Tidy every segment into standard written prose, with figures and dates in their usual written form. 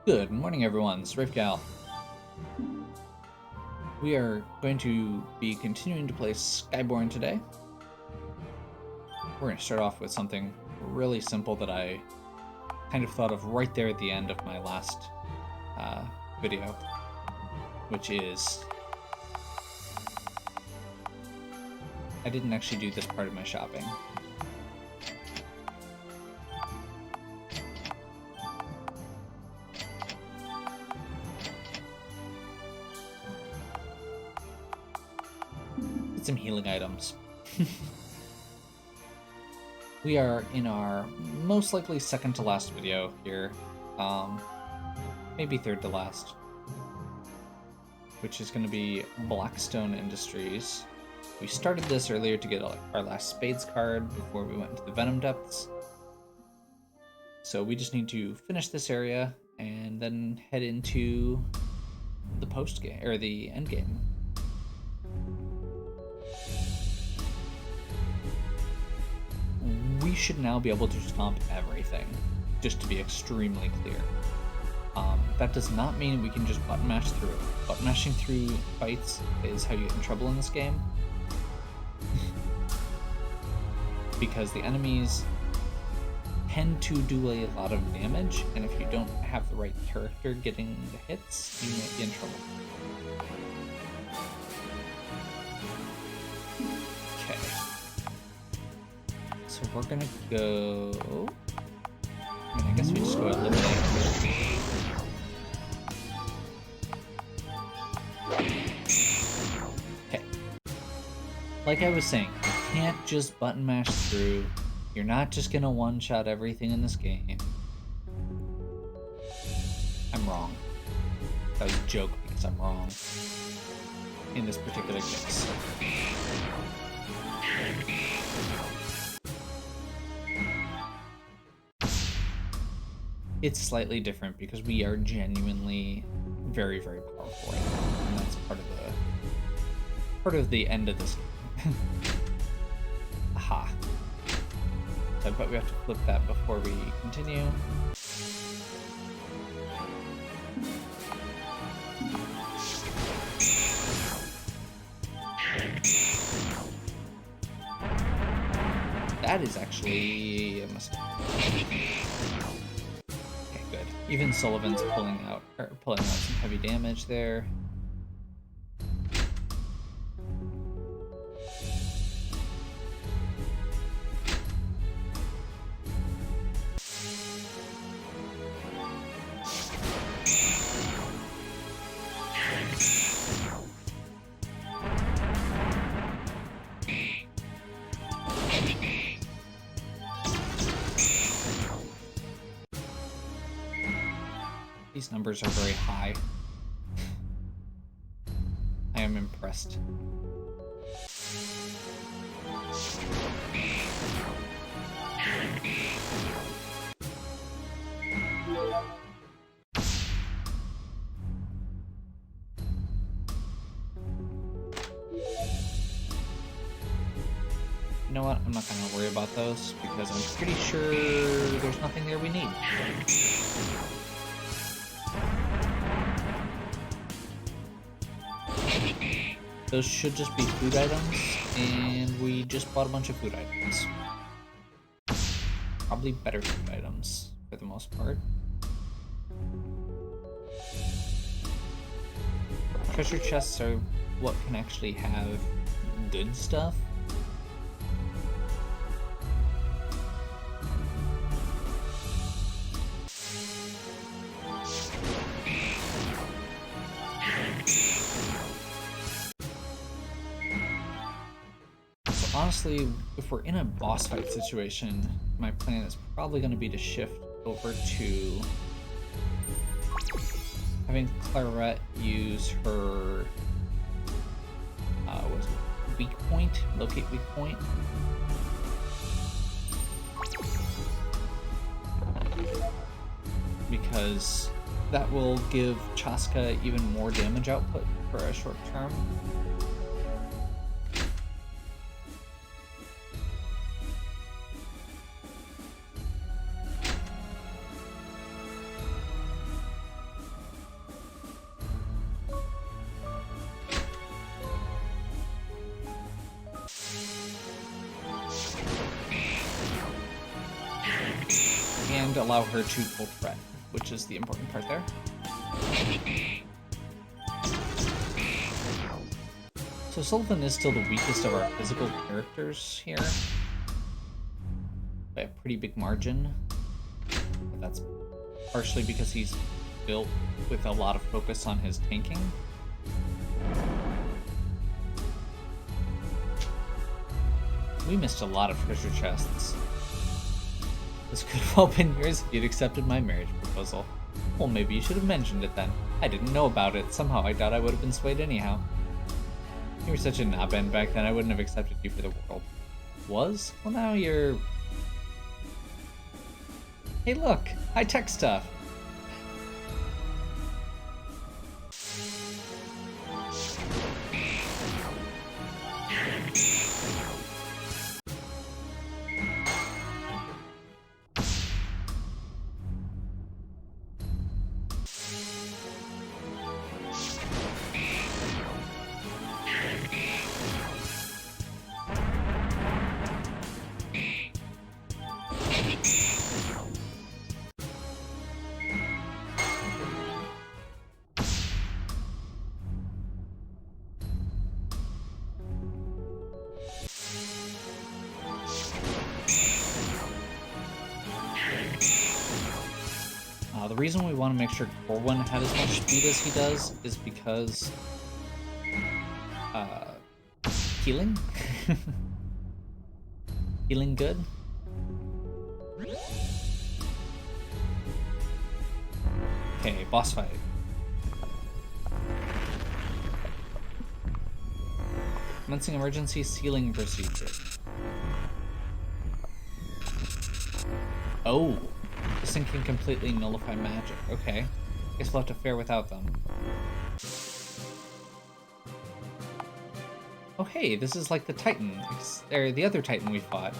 Good morning, everyone. It's Rafegal. We are going to be continuing to play Skyborn today. We're going to start off with something really simple that I kind of thought of right there at the end of my last video, which is I didn't actually do this part of my shopping. Some healing items. We are in our most likely second to last video here, maybe third to last, which is going to be Blackstone Industries. We started this earlier to get our last Spades card before we went into the Venom Depths, so we just need to finish this area and then head into the post game or the end game. We should now be able to stomp everything, just to be extremely clear. That does not mean we can just button mash through. Button mashing through fights is how you get in trouble in this game. Because the enemies tend to do a lot of damage, and if you don't have the right character getting the hits, you might be in trouble. So we're gonna go... I guess we just go eliminate. Okay. Like I was saying, you can't just button mash through. You're not just gonna one-shot everything in this game. I'm wrong. That was a joke because I'm wrong. In this particular case. It's slightly different because we are genuinely very, very powerful right now, and that's part of the end of this game. Aha. So I bet we have to flip that before we continue. That is actually a mistake. Even Sullivan's pulling out some heavy damage there. These numbers are very high. I am impressed. You know what? I'm not going to worry about those because I'm pretty sure there's nothing there we need. Those should just be food items, and we just bought a bunch of food items. Probably better food items, for the most part. Treasure chests are what can actually have good stuff. Honestly, if we're in a boss fight situation, my plan is probably going to be to shift over to having Clarette use her weak point, locate weak point. Because that will give Chaska even more damage output for a short term. and allow her to full threat, which is the important part there. So Sullivan is still the weakest of our physical characters here, by a pretty big margin. But that's partially because he's built with a lot of focus on his tanking. We missed a lot of treasure chests. This could have all been yours if you'd accepted my marriage proposal. Well, maybe you should have mentioned it then. I didn't know about it. Somehow I doubt I would have been swayed anyhow. You were such a knob-end back then, I wouldn't have accepted you for the world. Was? Well, now you're... Hey look! High-tech stuff! The reason we want to make sure Corwin had as much speed as he does is because... healing? Healing good? Okay, boss fight. Commencing emergency sealing procedure. Oh! This thing can completely nullify magic. Okay. Guess we'll have to fare without them. Oh hey, this is like the Titan, or the other Titan we fought.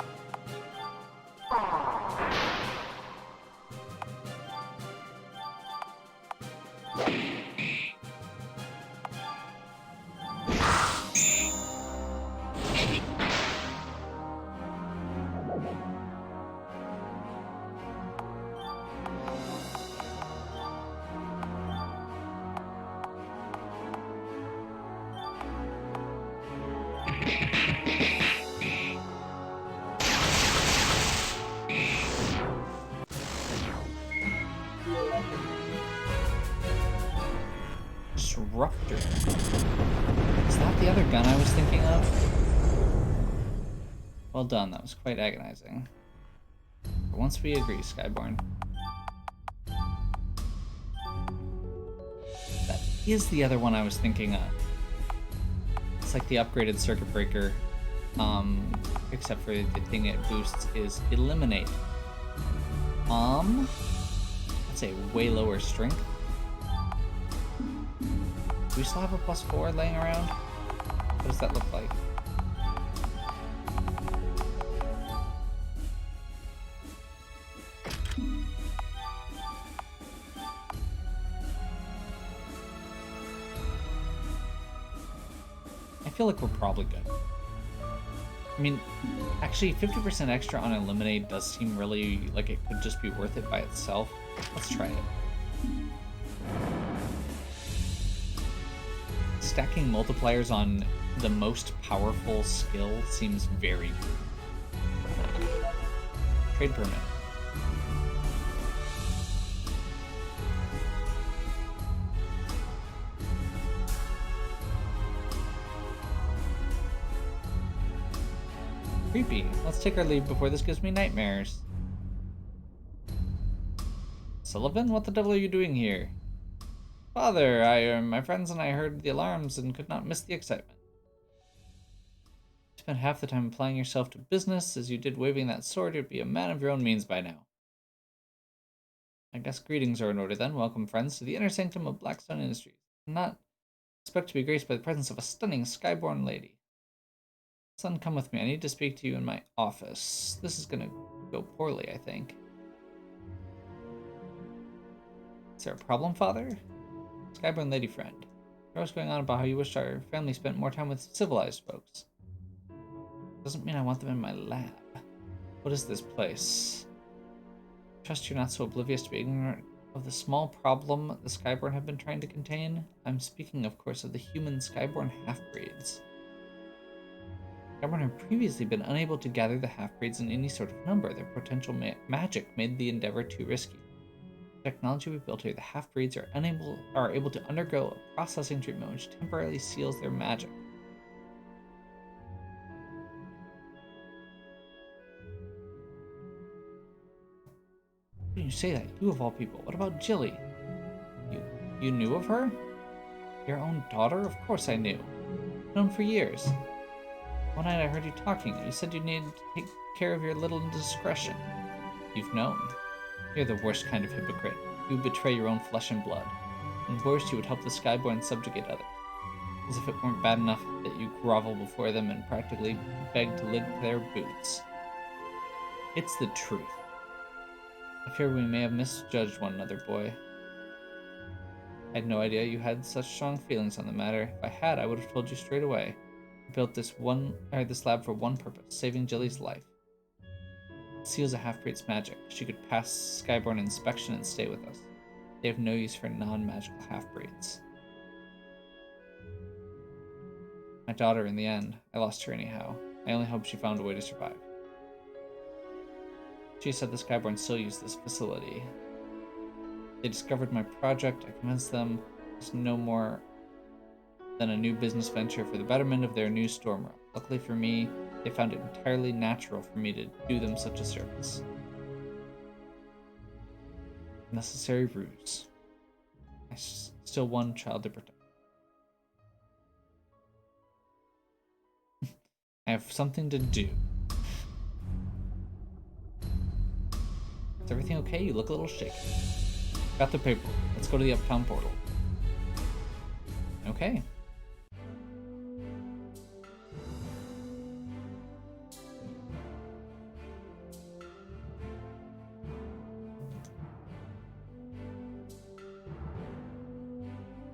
Disruptor. Is that the other gun I was thinking of? Well done, that was quite agonizing. But once we agree, Skyborn. That is the other one I was thinking of. It's like the upgraded circuit breaker, except for the thing it boosts is eliminate. That's a way lower strength. Do we still have a +4 laying around? What does that look like? I feel like we're probably good. I mean, actually 50% extra on Eliminate does seem really like it could just be worth it by itself. Let's try it. Stacking multipliers on the most powerful skill seems very good. Trade permit. Creepy. Let's take our leave before this gives me nightmares. Sullivan, what the devil are you doing here? Father, my friends and I heard the alarms and could not miss the excitement. You spent half the time applying yourself to business. As you did waving that sword, you'd be a man of your own means by now. I guess greetings are in order then. Welcome, friends, to the inner sanctum of Blackstone Industries. Not expect to be graced by the presence of a stunning Skyborn lady. Son, come with me. I need to speak to you in my office. This is gonna go poorly, I think. Is there a problem, Father? Skyborn lady friend. You're always going on about how you wish our family spent more time with civilized folks. Doesn't mean I want them in my lab. What is this place? Trust you're not so oblivious to be ignorant of the small problem the Skyborn have been trying to contain. I'm speaking, of course, of the human Skyborn half-breeds. Skyborn have previously been unable to gather the half-breeds in any sort of number. Their potential magic made the endeavor too risky. The technology we built here, the half-breeds are able to undergo a processing treatment which temporarily seals their magic. How can you say that? You of all people. What about Jilly? You knew of her? Your own daughter? Of course I knew. Known for years. One night I heard you talking. You said you needed to take care of your little indiscretion. You've known. You're the worst kind of hypocrite. You betray your own flesh and blood. And worse, you would help the Skyborn subjugate others. As if it weren't bad enough that you grovel before them and practically beg to lick their boots. It's the truth. I fear we may have misjudged one another, boy. I had no idea you had such strong feelings on the matter. If I had, I would have told you straight away. I built this lab for one purpose, saving Jilly's life. It seals a half-breed's magic. She could pass Skyborn inspection and stay with us. They have no use for non-magical half-breeds. My daughter, in the end, I lost her anyhow. I only hope she found a way to survive. She said the Skyborn still use this facility. They discovered my project. I convinced them it's no more than a new business venture for the betterment of their new storm realm. Luckily for me, they found it entirely natural for me to do them such a service. Necessary ruse. I still one child to protect. I have something to do. Is everything okay? You look a little shaky. Got the paper. Let's go to the Uptown portal. Okay.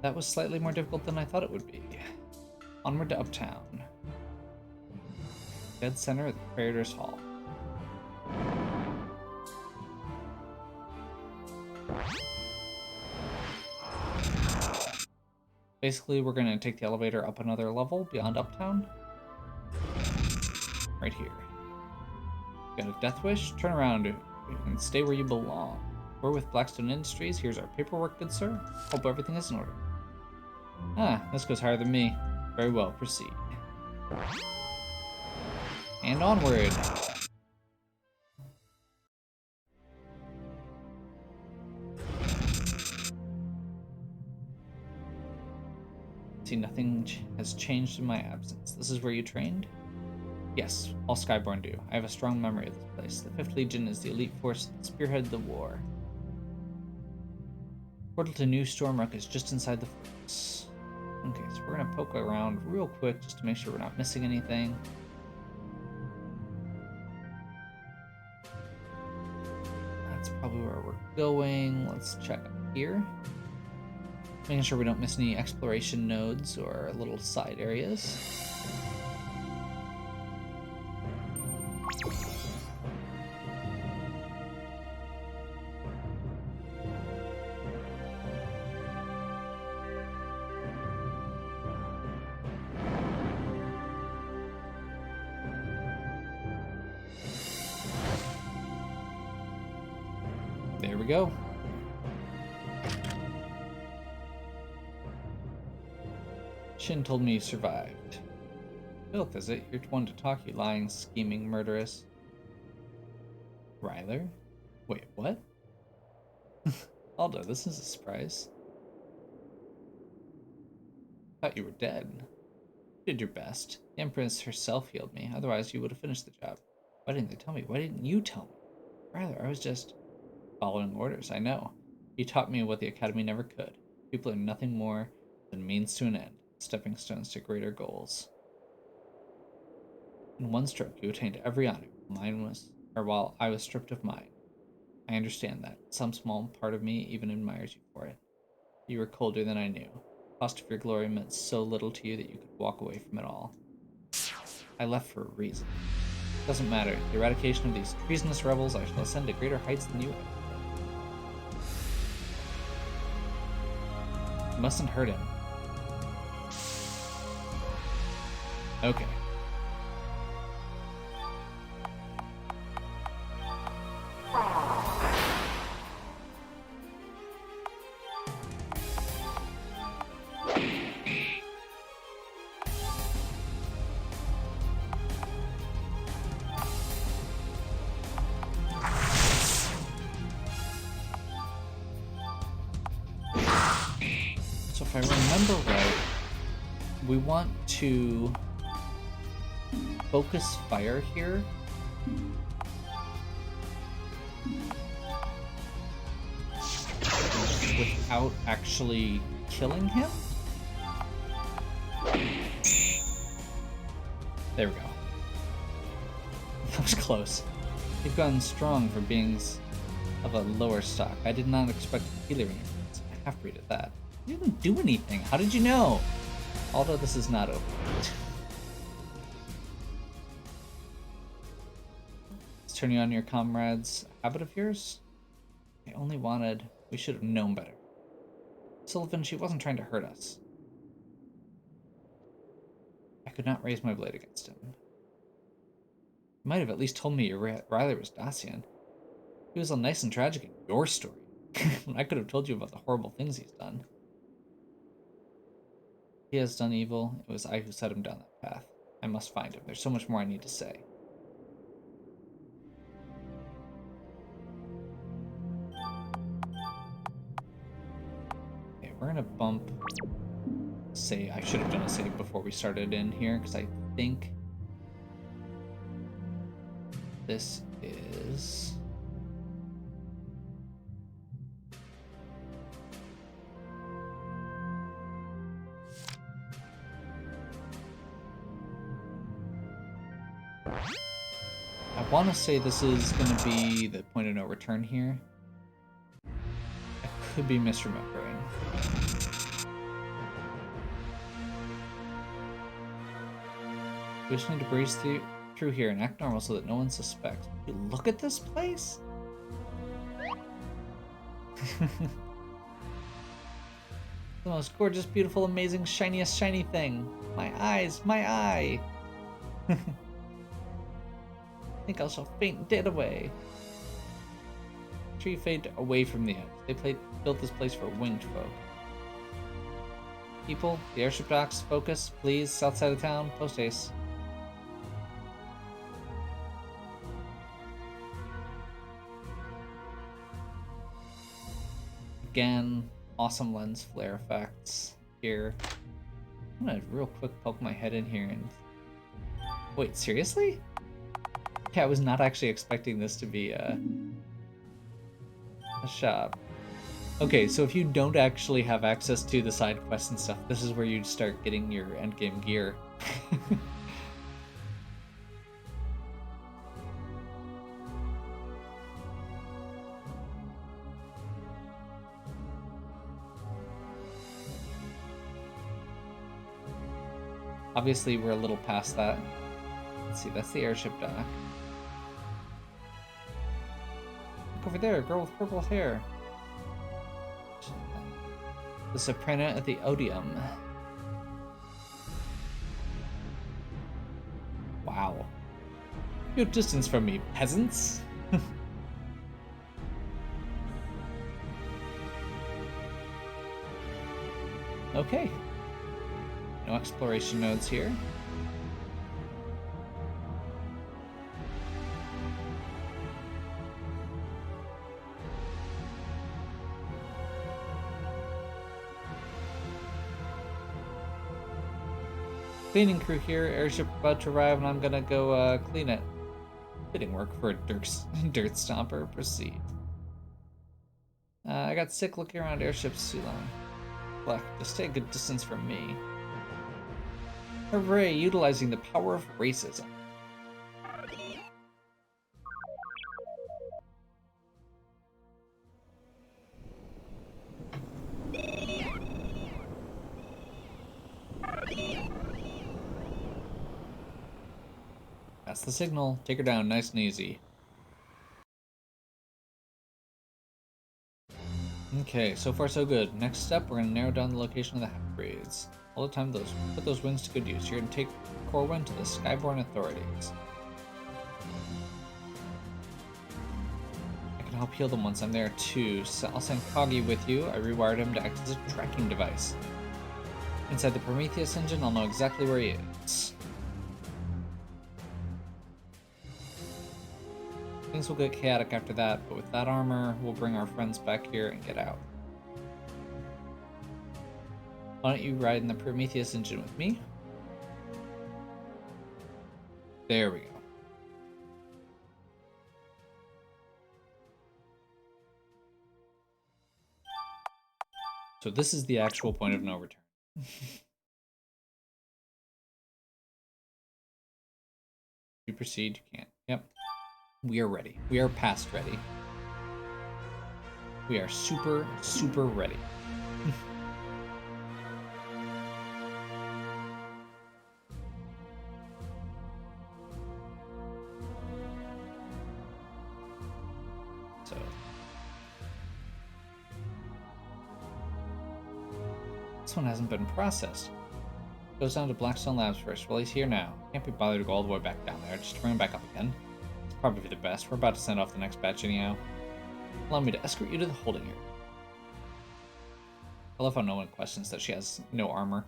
That was slightly more difficult than I thought it would be. Onward to Uptown. Dead center at the Predator's Hall. Basically, we're going to take the elevator up another level beyond Uptown. Right here. Got a death wish? Turn around and stay where you belong. We're with Blackstone Industries. Here's our paperwork, good sir. Hope everything is in order. Ah, this goes higher than me. Very well, proceed. And onward. See, nothing has changed in my absence. This is where you trained? Yes, all Skyborn do. I have a strong memory of this place. The 5th Legion is the elite force that spearheaded the war. Portal to New Stormrock is just inside the fortress. Okay, so we're gonna poke around real quick just to make sure we're not missing anything. That's probably where we're going. Let's check here. Making sure we don't miss any exploration nodes or little side areas. There we go. Shin told me you survived. Filth, is it? You're one to talk, you lying, scheming, murderous. Ryler? Wait, what? Aldo, this is a surprise. Thought you were dead. You did your best. The Empress herself healed me, otherwise you would have finished the job. Why didn't they tell me? Why didn't you tell me? Ryler, I was just following orders, I know. You taught me what the Academy never could. People are nothing more than means to an end. Stepping stones to greater goals. In one stroke, you attained every honor. While I was stripped of mine. I understand that. Some small part of me even admires you for it. You were colder than I knew. The cost of your glory meant so little to you that you could walk away from it all. I left for a reason. It doesn't matter. The eradication of these treasonous rebels, I shall ascend to greater heights than you have. Mustn't hurt him. Okay. So if I remember right, we want to focus fire here. Without actually killing him? There we go. That was close. You've gotten strong for beings of a lower stock. I did not expect a healer in your midst. A half-breed at that. You didn't do anything. How did you know? Although this is not over. It's turning on your comrades' habit of yours? I only wanted... We should have known better. Sullivan, she wasn't trying to hurt us. I could not raise my blade against him. You might have at least told me your Riley was Dacian. He was all nice and tragic in your story. I could have told you about the horrible things he's done. He has done evil. It was I who set him down that path. I must find him. There's so much more I need to say. Okay, we're gonna bump... I should have done a save before we started in here, because I think this is... I want to say this is going to be the point of no return here. I could be misremembering. We just need to breeze through here and act normal so that no one suspects. You look at this place? The most gorgeous, beautiful, amazing, shiniest shiny thing. My eyes, my eye! I think I shall faint dead away. Tree fade away from the edge. They built this place for winged folk. People, the airship docks, focus, please, south side of town, post haste. Again, awesome lens flare effects here. I'm gonna real quick poke my head in here and... Wait, seriously? Yeah, I was not actually expecting this to be a shop. Okay, so if you don't actually have access to the side quests and stuff, this is where you'd start getting your endgame gear. Obviously, we're a little past that. Let's see, that's the airship dock. Look over there, a girl with purple hair. The soprano at the Odeum. Wow. You distance from me, peasants! Okay. No exploration nodes here. Cleaning crew here, airship about to arrive, and I'm gonna go clean it. Fitting work for a dirt stomper. Proceed. I got sick looking around airships too long. Black, just stay a good distance from me. Hooray, utilizing the power of racism. That's the signal. Take her down nice and easy. Okay, so far so good. Next step, we're gonna narrow down the location of the half-breeds. All the time, put those wings to good use. You're gonna take Corwin to the Skyborn authorities. I can help heal them once I'm there too. So I'll send Kagi with you. I rewired him to act as a tracking device. Inside the Prometheus engine, I'll know exactly where he is. Things will get chaotic after that, but with that armor, we'll bring our friends back here and get out. Why don't you ride in the Prometheus engine with me? There we go. So this is the actual point of no return. You proceed, you can't. Yep. We are ready. We are past ready. We are super, super ready. So. This one hasn't been processed. Goes down to Blackstone Labs first. Well, he's here now. Can't be bothered to go all the way back down there. Just bring him back up again. It's probably the best. We're about to send off the next batch anyhow. Allow me to escort you to the holding area. I love how no one questions that she has no armor.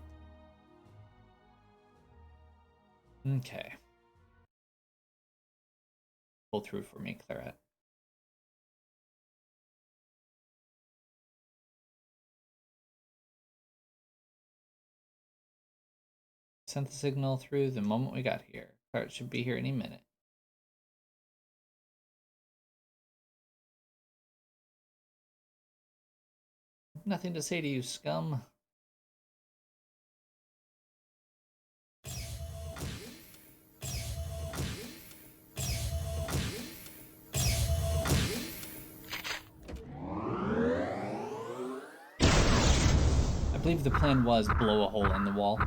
Okay. Pull through for me, Claret. Sent the signal through the moment we got here. Claret should be here any minute. Nothing to say to you, scum. I believe the plan was blow a hole in the wall.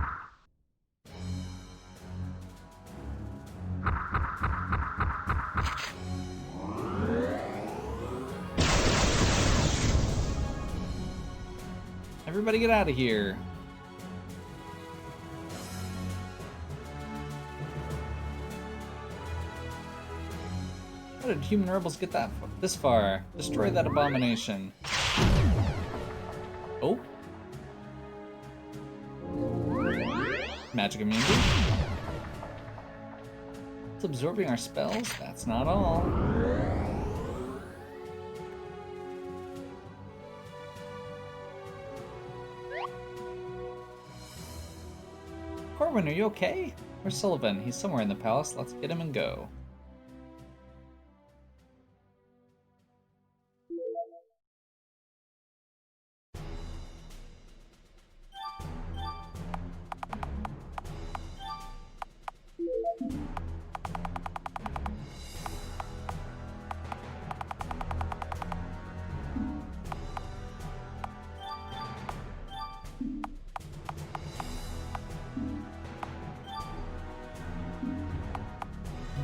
Everybody get out of here. How did human rebels get this far? Destroy that abomination. Oh. Magic immunity. It's absorbing our spells? That's not all. Corwin, are you okay? Where's Sullivan? He's somewhere in the palace. Let's get him and go.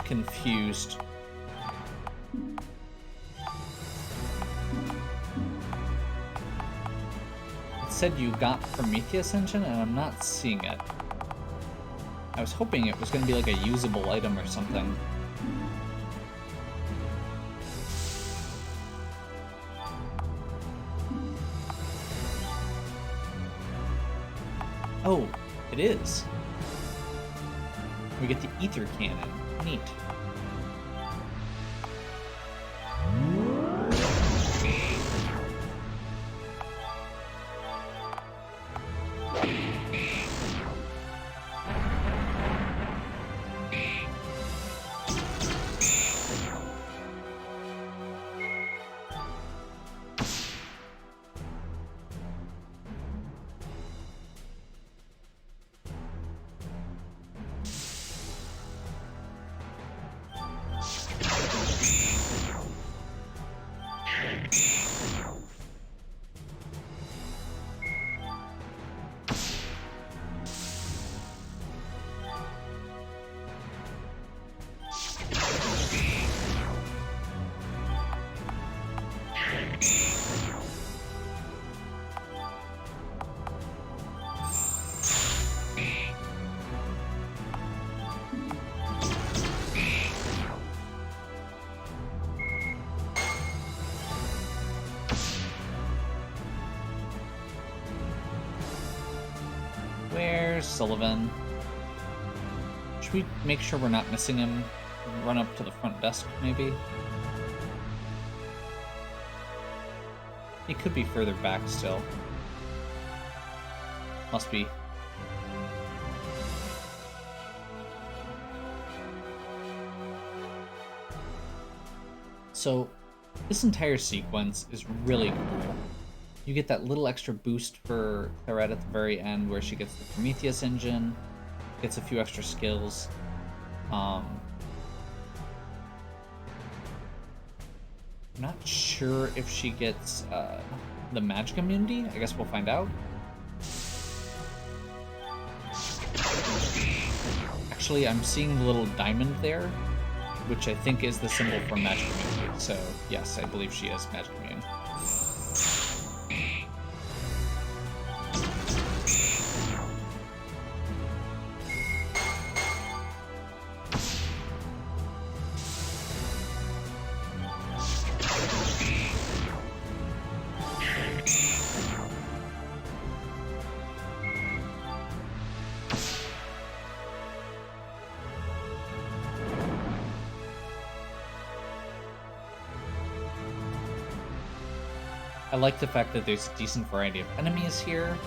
Confused. It said you got Prometheus engine and I'm not seeing it. I was hoping it was going to be like a usable item or something. Oh, it is. We get the ether cannon. Neat. Where's Sullivan? Should we make sure we're not missing him? Run up to the front desk, maybe? He could be further back still. Must be. So, this entire sequence is really cool. You get that little extra boost for Claret at the very end where she gets the Prometheus engine, gets a few extra skills. I'm not sure if she gets the magic immunity. I guess we'll find out. Actually, I'm seeing the little diamond there, which I think is the symbol for magic immunity. So, yes, I believe she is magic immune. I like the fact that there's a decent variety of enemies here.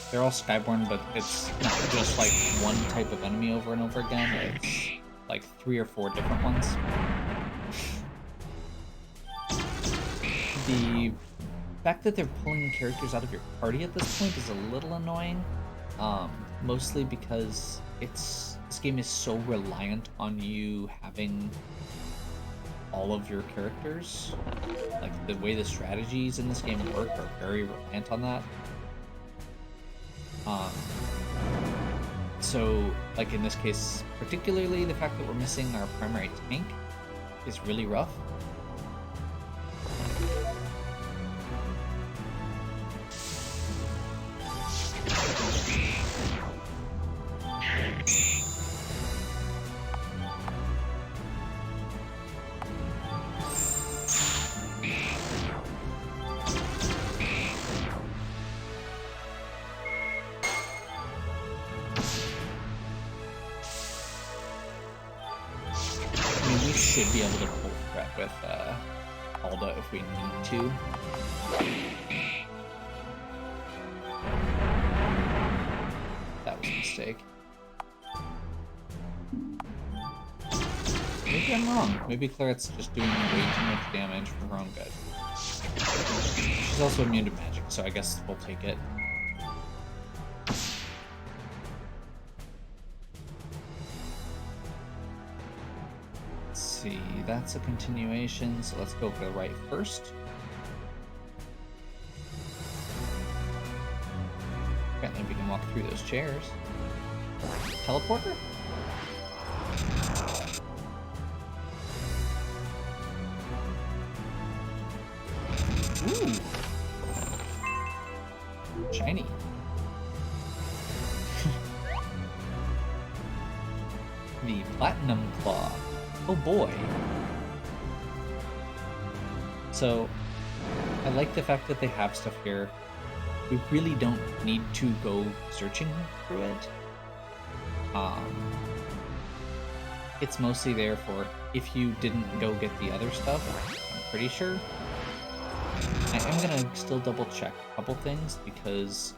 They're all Skyborn, but it's not just like one type of enemy over and over again. It's like 3 or 4 different ones. The fact that they're pulling characters out of your party at this point is a little annoying. Mostly because this game is so reliant on you having all of your characters. Like, the way the strategies in this game work are very reliant on that. So, like in this case, particularly the fact that we're missing our primary tank is really rough. Should be able to pull threat with Alda if we need to. That was a mistake. Maybe I'm wrong. Maybe Claret's just doing way too much damage for her own good. She's also immune to magic, so I guess we'll take it. See, that's a continuation, so let's go for the right first. Apparently we can walk through those chairs. Teleporter? Ooh! Shiny. The Platinum Claw. Oh boy. So, I like the fact that they have stuff here. We really don't need to go searching through it. It's mostly there for if you didn't go get the other stuff, I'm pretty sure. I am gonna still double check a couple things because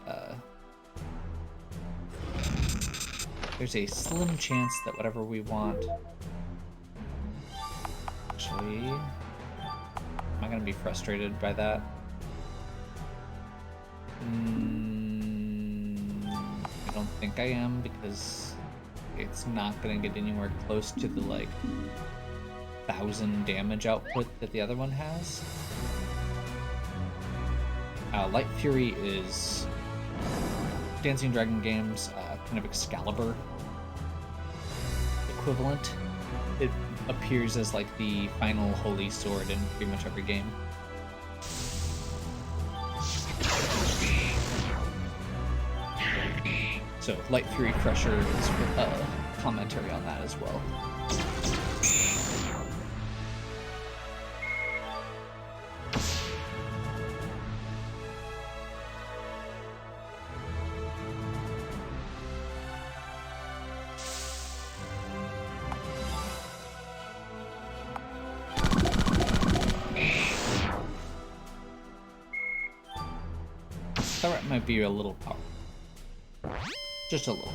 there's a slim chance that whatever we want. Actually, am I gonna be frustrated by that? I don't think I am, because it's not gonna get anywhere close to the like 1,000 damage output that the other one has. Light Fury is Dancing Dragon Games kind of Excalibur equivalent. It appears as like the final holy sword in pretty much every game. So Light Fury Crusher is commentary on that as well. Threat might be a little powerful. Just a little.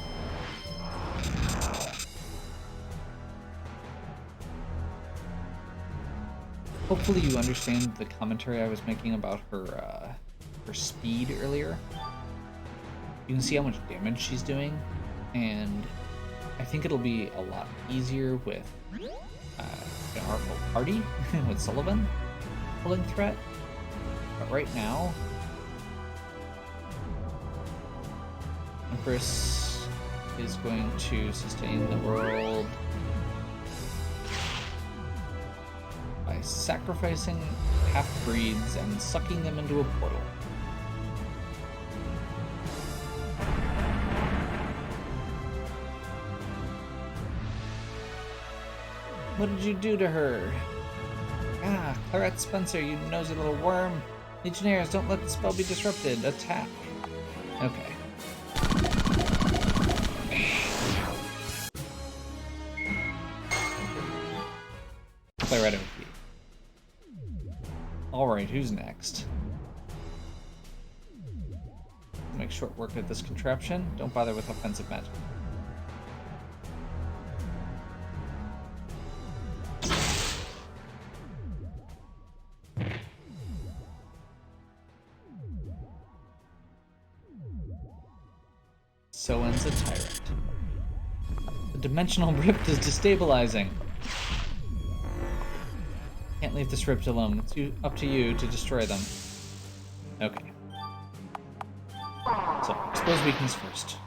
Hopefully you understand the commentary I was making about her speed earlier. You can see how much damage she's doing, and I think it'll be a lot easier with our whole party, with Sullivan pulling threat. But right now, Empress is going to sustain the world by sacrificing half-breeds and sucking them into a portal. What did you do to her? Ah, Clarette Spencer, you nosy little worm. Legionnaires, don't let the spell be disrupted. Attack. Okay. Clarette OP. Alright, who's next? Make short work of this contraption. Don't bother with offensive magic. So ends a tyrant. The dimensional rift is destabilizing. Can't leave this rift alone. It's up to you to destroy them. Okay. So, expose weakness first.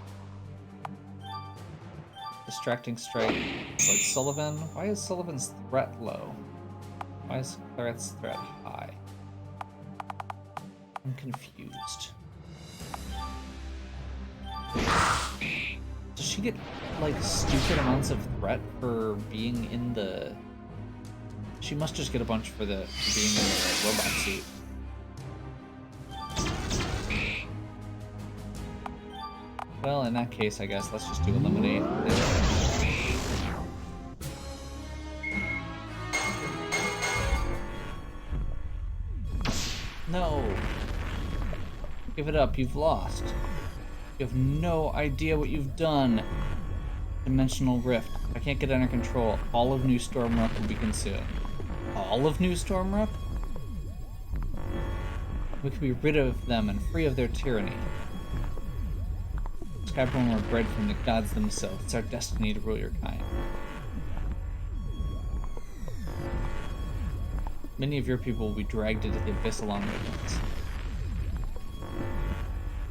Distracting strike towards Sullivan. Why is Sullivan's threat low? Why is Clarette's threat high? I'm confused. Does she get, like, stupid amounts of threat for being in the... She must just get a bunch for being in the robot suit. Well, in that case, I guess let's just do eliminate. No! Give it up, you've lost. You have no idea what you've done. Dimensional Rift. If I can't get it under control, all of New Stormrock will be consumed. All of New Stormrock? We could be rid of them and free of their tyranny. Skyborn were bred from the gods themselves. It's our destiny to rule your kind. Many of your people will be dragged into the abyss along with us.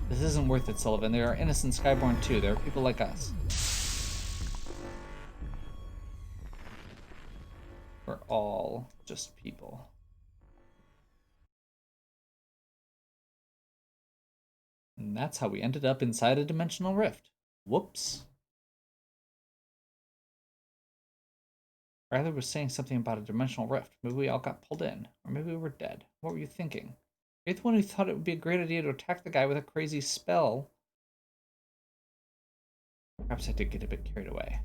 This isn't worth it, Sullivan. There are innocent Skyborn too. There are people like us. We're all just people. And that's how we ended up inside a dimensional rift. Whoops. Riley was saying something about a dimensional rift. Maybe we all got pulled in. Or maybe we were dead. What were you thinking? You're the one who thought it would be a great idea to attack the guy with a crazy spell. Perhaps I did get a bit carried away.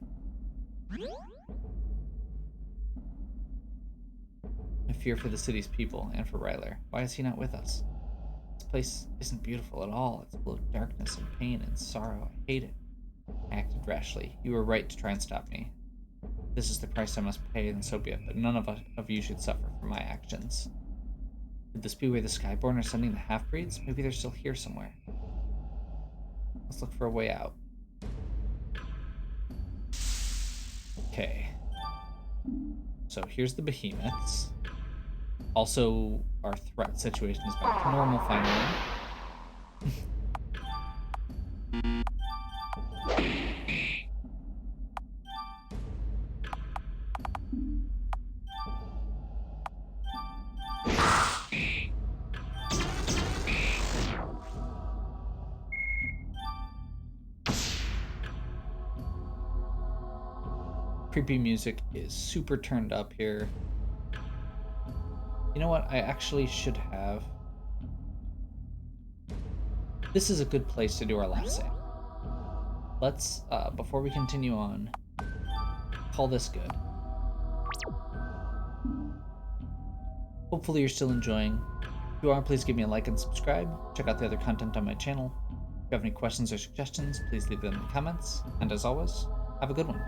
I fear for the city's people and for Ryler. Why is he not with us? This place isn't beautiful at all. It's full of darkness and pain and sorrow. I hate it. I acted rashly. You were right to try and stop me. This is the price I must pay, and so be it, but none of you should suffer for my actions. Could this be where the Skyborn are sending the half-breeds? Maybe they're still here somewhere. Let's look for a way out. Okay. So here's the behemoths. Also, our threat situation is back to normal finally. Creepy music is super turned up here. You know what? I actually should have... This is a good place to do our last save. Let's, before we continue on, call this good. Hopefully you're still enjoying. If you are, please give me a like and subscribe. Check out the other content on my channel. If you have any questions or suggestions, please leave them in the comments. And as always, have a good one.